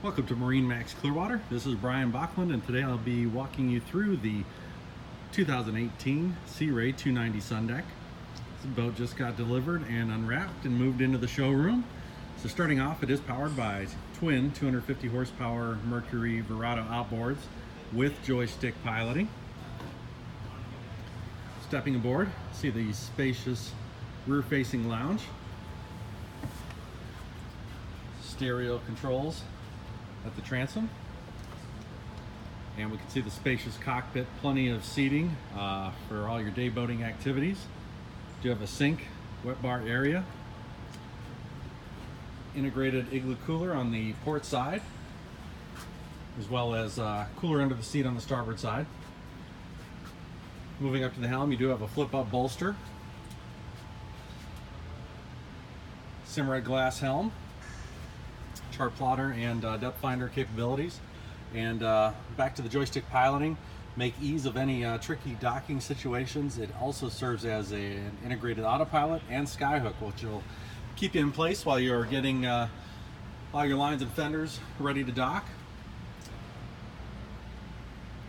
Welcome to MarineMax Clearwater. This is Brian Bachland, and today I'll be walking you through the 2018 Sea Ray 290 Sun Deck. This boat just got delivered and unwrapped and moved into the showroom. So starting off, it is powered by twin 250 horsepower Mercury Verado outboards with joystick piloting. Stepping aboard, see the spacious rear-facing lounge, stereo controls at the transom, and we can see the spacious cockpit, plenty of seating for all your day boating activities. Do have a sink, wet bar area, integrated igloo cooler on the port side, as well as cooler under the seat on the starboard side. Moving up to the helm, you do have a flip-up bolster, Simrad glass helm, chart plotter and depth finder capabilities, and back to the joystick piloting. Make ease of any tricky docking situations. It also serves as an integrated autopilot and skyhook, which will keep you in place while you're getting all your lines and fenders ready to dock.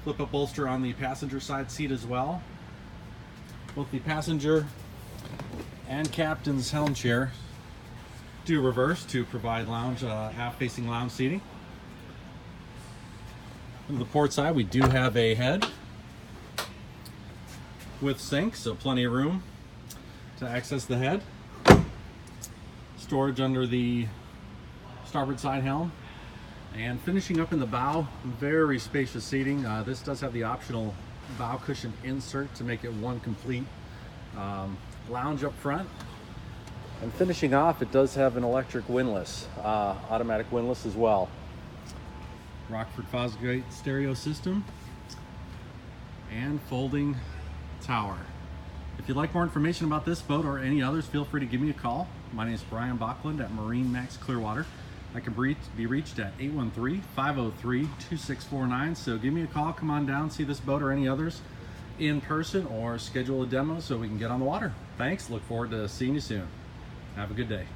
Flip up bolster on the passenger side seat as well. Both the passenger and captain's helm chair do reverse to provide lounge, aft-facing lounge seating. On the port side, we do have a head with sink, so plenty of room to access the head. Storage under the starboard side helm. And finishing up in the bow, very spacious seating. This does have the optional bow cushion insert to make it one complete lounge up front. And finishing off, it does have an electric windlass, automatic windlass as well. Rockford Fosgate stereo system and folding tower. If you'd like more information about this boat or any others, feel free to give me a call. My name is Brian Bachland at MarineMax Clearwater. I can be reached at 813-503-2649. So give me a call, come on down, see this boat or any others in person, or schedule a demo so we can get on the water. Thanks, look forward to seeing you soon. Have a good day.